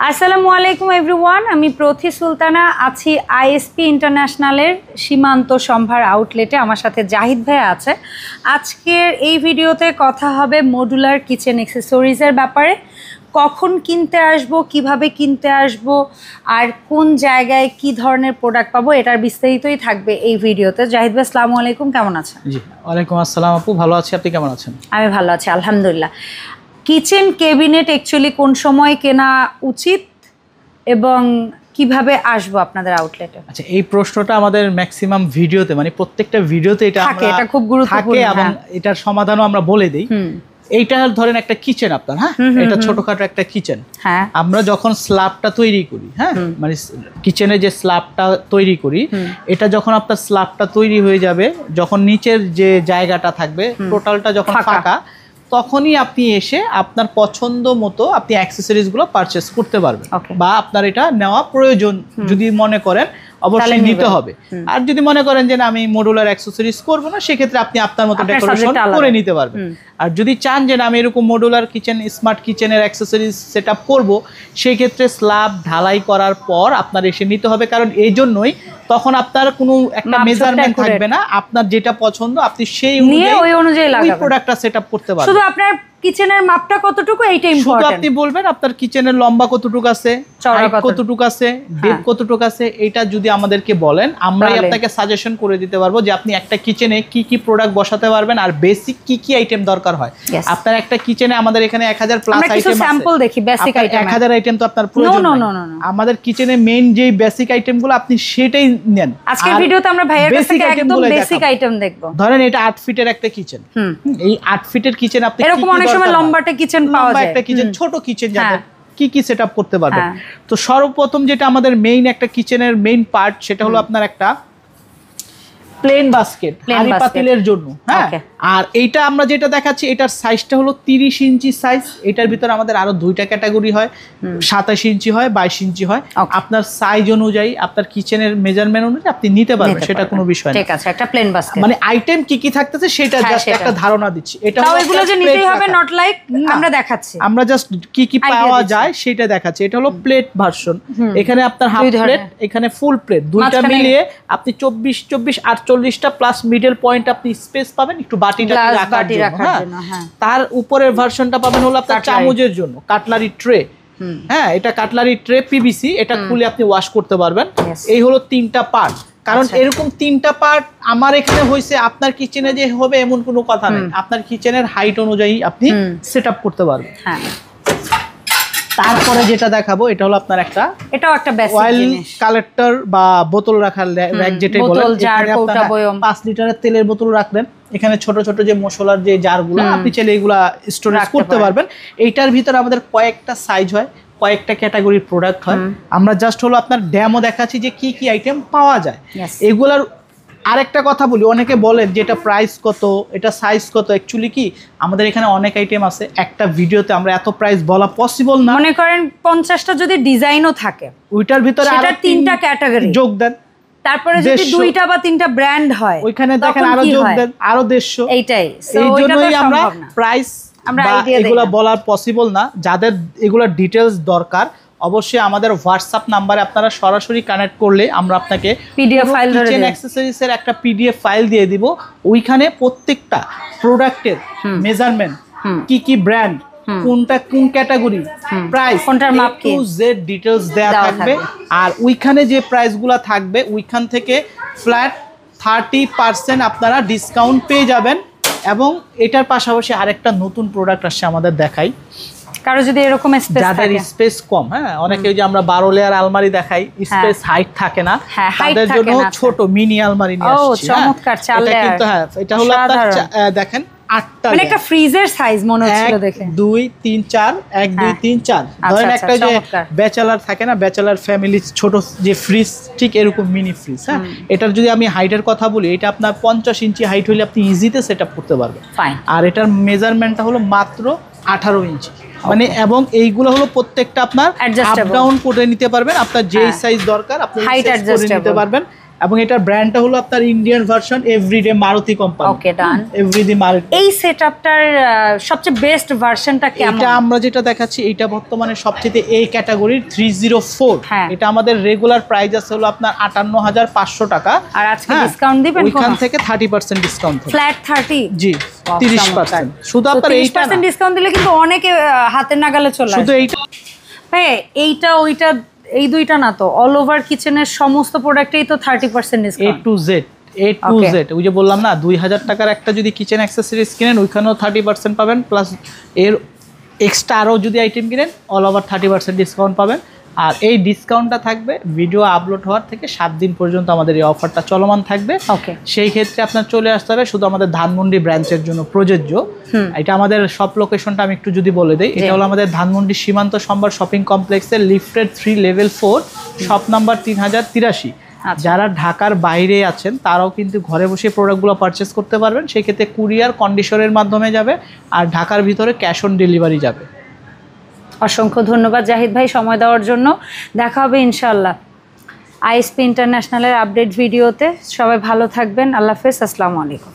আসসালামু আলাইকুম এভরিওয়ান, আমি প্রথি সুলতানা আছি আইএসপি ইন্টারন্যাশনালের সীমান্ত সম্ভার আউটলেটে। আমার সাথে জাহিদ ভাই আছে। আজকের এই ভিডিওতে কথা হবে মডুলার কিচেন অ্যাক্সেসরিজের ব্যাপারে। কখন কিনতে আসবো, কিভাবে কিনতে আসবো, আর কোন জায়গায় কি ধরনের প্রোডাক্ট পাবো, এটার বিস্তারিতই থাকবে এই ভিডিওতে। জাহিদ ভাই আসসালামু আলাইকুম, কেমন আছেন? জি ওয়ালাইকুম আসসালাম আপু, ভালো আছি, আপনি কেমন আছেন? আমি ভালো আছি আলহামদুলিল্লাহ। কিচেন ক্যাবিনেট অ্যাকচুয়ালি কোন সময় কেনা উচিত এবং কিভাবে আসবো আপনাদের আউটলেটে? আচ্ছা, এই প্রশ্নটা আমাদের ম্যাক্সিমাম ভিডিওতে, মানে প্রত্যেকটা ভিডিওতে এটা থাকে, এটা খুব গুরুত্বপূর্ণ এবং এটার সমাধানও আমরা বলে দিই। এইটা ধরেন একটা কিচেন আপনার, হ্যাঁ, এটা ছোটখাটো একটা কিচেন। হ্যাঁ, আমরা যখন স্ল্যাবটা তৈরি করি, হ্যাঁ, মানে কিচেনে যে স্ল্যাবটা তৈরি করি, এটা যখন আপনার স্ল্যাবটা তৈরি হয়ে যাবে, যখন নিচের যে জায়গাটা থাকবে টোটালটা যখন ফাঁকা, তখনই আপনি এসে আপনার পছন্দ মতো আপনি অ্যাক্সেসরিজগুলো পারচেস করতে পারবেন, বা আপনার এটা নেওয়া প্রয়োজন যদি মনে করেন অবশ্যই নিতে হবে। আর যদি মনে করেন যে না আমি মডুলার অ্যাক্সেসরিজ করবো না, সেক্ষেত্রে আপনি আপনার মতো ডেকোরেশন করে নিতে পারবেন। আর যদি চান যে না আমি এরকম মডুলার কিচেন, স্মার্ট কিচেনের অ্যাক্সেসরিজ সেট আপ করবো, সেই ক্ষেত্রে স্ল্যাব ঢালাই করার পর আপনার এসে নিতে হবে। কারণ এই জন্যই তখন আপনার কোনো একটা মেজারমেন্ট থাকবে না, আপনার যেটা পছন্দ আপনি সেই অনুযায়ী প্রোডাক্টটা সেট আপ করতে পারবেন। শুধু আপনার কিচেনের মাপটা কতটুকু এইটা ইম্পর্টেন্ট। শুধু আপনি বলবেন আপনার কিচেনের লম্বা কতটুকু আছে, চওড়া কতটুকু আছে, ডেপথ কতটুকু আছে, এটা যদি আমাদেরকে বলেন আমরাই আপনাকে সাজেশন করে দিতে পারবো যে আপনি একটা কিচেনে কি কি প্রোডাক্ট বসাতে পারবেন আর বেসিক কি কি আইটেম দরকার হয়। আপনার একটা কিচেনে আমাদের এখানে 1000 প্লাস আইটেম আছে, স্যাম্পল দেখি বেসিক আইটেম 1000 আইটেম তো আপনার প্রয়োজন নেই। আমাদের কিচেনে মেইন যেই বেসিক আইটেমগুলো আপনি সেটাই নেন। আজকের ভিডিওতে আমরা ভাইয়ের কাছ থেকে একদম বেসিক আইটেম দেখব। ধরেন এটা 8 ফিটের একটা কিচেন, এই 8 ফিটের কিচেন আপনি এরকম অনেক সময় লম্বাটা কিচেন পাওয়া যায়, একটা কিচেন, ছোট কিচেন যাদের কি কি সেটআপ করতে পারবেন। তো সর্বপ্রথম যেটা আমাদের মেইন একটা কিচেনের মেইন পার্ট, সেটা হলো আপনার একটা প্লেন বাস্কেট হাঁড়ি পাতিলের জন্য। হ্যাঁ, আর এইটা আমরা যেটা দেখাচ্ছি এটার সাইজটা হলো 30 ইঞ্চি সাইজ। এটার ভিতরে আমাদের আরো দুইটা ক্যাটাগরি হয়, 27 ইঞ্চি হয়, 22 ইঞ্চি হয়। আপনার সাইজ অনুযায়ী, আপনার কিচেনের মেজারমেন্ট অনুযায়ী আপনি নিতে পারবেন, সেটা কোনো বিষয় না। ঠিক আছে, একটা প্লেন বাস্কেট মানে আইটেম কি কি থাকতেছে সেটা জাস্ট একটা ধারণা দিচ্ছি। এটা তাও এগুলো যে নিতেই হবে নট লাইক আমরা দেখাচ্ছি, আমরা জাস্ট কি কি পাওয়া যায় সেটা দেখাচ্ছি। এটা হলো প্লেট ভার্সন, এখানে আপনার হাফ প্লেট, এখানে ফুল প্লেট, দুইটা মিলিয়ে আপনি 24 48টা প্লাস মিডল পয়েন্ট আপনি স্পেস পাবেন একটু বাটিটা রাখার জন্য। তার উপরের ভার্সনটা পাবেন হলো আপনার চামচের জন্য, কাটলারি ট্রে। হ্যাঁ, এটা কাটলারি ট্রে পিভিসি, এটা খুলে আপনি ওয়াশ করতে পারবেন। এই হলো 3টা পার্ট। কারণ এরকম 3টা পার্ট আমার এখানে হয়েছে, আপনার কিচেনে যে হবে এমন কোনো কথা নেই। আপনার কিচেনের হাইট অনুযায়ী আপনি সেট আপ করতে পারবেন। তারপরে যেটা দেখাবো এটা হলো আপনার এটাও একটা বেসিক অয়েল কালেক্টর বা বোতল রাখার র্যাক, যেটা বলেন 5 লিটারের তেলের বোতল রাখবেন। এখানে ছোট ছোট যে মশলার যে জারগুলো আপনি চাইলে এগুলা স্টোরেজ করতে পারবেন। এইটার ভিতরে আমাদের কয়েকটা সাইজ হয়, কয়েকটা ক্যাটাগরির প্রোডাক্ট হয়। আমরা জাস্ট হলো আপনার ডেমো দেখাচ্ছি যে কি কি আইটেম পাওয়া যায়। এগুলার আরেকটা কথা বলি, অনেকে বলেন যে এটা প্রাইস কত, এটা সাইজ কত। অ্যাকচুয়ালি কি আমাদের এখানে অনেক আইটেম আছে, একটা ভিডিওতে আমরা এত প্রাইস বলা পসিবল না। মনে করেন 50টা যদি ডিজাইনও থাকে, ওইটার ভিতরে আরো 3টা ক্যাটাগরি যোগ দেন। তারপরে যদি 2টা বা 3টা ব্র্যান্ড হয়, ওইখানে দেখেন আরো যোগ দেন, আরো 150। এইটাই, এই জন্যই আমরা প্রাইস আমরা এগুলা বলার পসিবল না। যাদের এগুলা ডিটেইলস দরকার অবশ্যই আমাদের হোয়াটসঅ্যাপ নাম্বারে আপনারা সরাসরি কানেক্ট করলে আমরা আপনাকে পিডিএফ ফাইল ধরে কিচেন অ্যাক্সেসরিজের একটা পিডিএফ ফাইল দিয়ে দিব। ওইখানে প্রত্যেকটা প্রোডাক্টের মেজারমেন্ট, কি কি ব্র্যান্ড, কোনটা কোন ক্যাটাগরি, প্রাইস, কোনটার মাপ, টু জেড ডিটেইলস দেয়া থাকবে। আর ওইখানে যে প্রাইসগুলো থাকবে ওইখান থেকে ফ্ল্যাট 30% আপনারা ডিসকাউন্ট পেয়ে যাবেন। এবং এটার পাশাপাশি আরেকটা নতুন প্রোডাক্ট আসছে আমাদের দেখাই, কারো যদি এরকম স্পেস যাদের স্পেস কম, হ্যাঁ, অনেকে যে আমরা 12 লেয়ার আলমারি দেখাই, স্পেস হাইট থাকে না, তাদের জন্য ছোট মিনি আলমারি নিয়ে আসছি। চমৎকার 4 লেয়ার, কিন্তু হ্যাঁ এটা হলো আপনার দেখেন 8টা, মানে একটা ফ্রিজের সাইজ মনে হচ্ছিল দেখে। 2 3 4 1 2 3 4। ধরেন একটা যে ব্যাচেলর থাকে না, ব্যাচেলর ফ্যামিলি ছোট যে ফ্রিজ, ঠিক এরকম মিনি ফ্রিজ। হ্যাঁ, এটার যদি আমি হাইটের কথা বলি, এটা আপনার 50 ইঞ্চি হাইট হলে আপনি ইজিতে সেটআপ করতে পারবেন। আর এটার মেজারমেন্টটা হলো মাত্র 18 ইঞ্চি। মানে এবং এইগুলো হলো প্রত্যেকটা আপনার আপ ডাউন করে নিতে পারবেন, আপনার যেই সাইজ দরকার আপনি সাইজ করে নিতে পারবেন। এবং এটার ব্র্যান্ডটা হলো আপনার Indian version everyday Maruti company. Okay done. Everyday Maruti. এই সেটআপটার সবচেয়ে বেস্ট ভার্সনটা কেমন? এটা আমরা যেটা দেখাচ্ছি এটা বর্তমানে সবচেয়ে এই ক্যাটাগরির 304। হ্যাঁ। এটা আমাদের রেগুলার প্রাইস আছে হলো আপনার 58,500 টাকা। আর আজকে ডিসকাউন্ট দিবেন? ওইখান থেকে 30% ডিসকাউন্ট হবে। ফ্ল্যাট 30? জি 30%। শুধু আপনার এইটা 30% ডিসকাউন্ট দিলে কিন্তু অনেকে হাতের নাগালে চলে আসে। শুধু এইটা ভাই এইটা ওইটা এই দুইটা না তো, অল ওভার কিচেনের সমস্ত প্রোডাক্টেই তো 30% A ডিসকাউন্ট। to Z ওই যে বললাম না 2000 টাকার একটা যদি কিচেন অ্যাক্সেসরিজ কিনেন ওইখানেও 30% পাবেন, প্লাস এর এক্সট্রা আরও যদি আইটেম কিনেন অল ওভার 30% ডিসকাউন্ট পাবেন। আর এই ডিসকাউন্টটা থাকবে ভিডিও আপলোড হওয়ার থেকে 7 দিন পর্যন্ত আমাদের এই অফারটা চলমান থাকবে। ওকে। সেই ক্ষেত্রে আপনার চলে আসতে হবে শুধু আমাদের ধানমন্ডি ব্রাঞ্চের জন্য প্রযোজ্য। এটা আমাদের সব লোকেশনটা আমি একটু যদি বলে দিই, এটা হলো আমাদের ধানমন্ডি সীমান্ত সম্ভার শপিং কমপ্লেক্সের লিফটেড 3 লেভেল 4 শপ নাম্বার 3083। যারা ঢাকার বাইরে আছেন তারাও কিন্তু ঘরে বসে প্রোডাক্টগুলো পারচেস করতে পারবেন। সেই ক্ষেত্রে কুরিয়ার কন্ডিশনের মাধ্যমে যাবে, আর ঢাকার ভিতরে ক্যাশ অন ডেলিভারি যাবে। অসংখ্য ধন্যবাদ জাহিদ ভাই সময় দেওয়ার জন্য। দেখা হবে ইনশাআল্লাহ আইএসপি ইন্টারন্যাশনালের আপডেট ভিডিওতে। সবাই ভালো থাকবেন। আল্লাহ হাফেজ। আসসালামু আলাইকুম।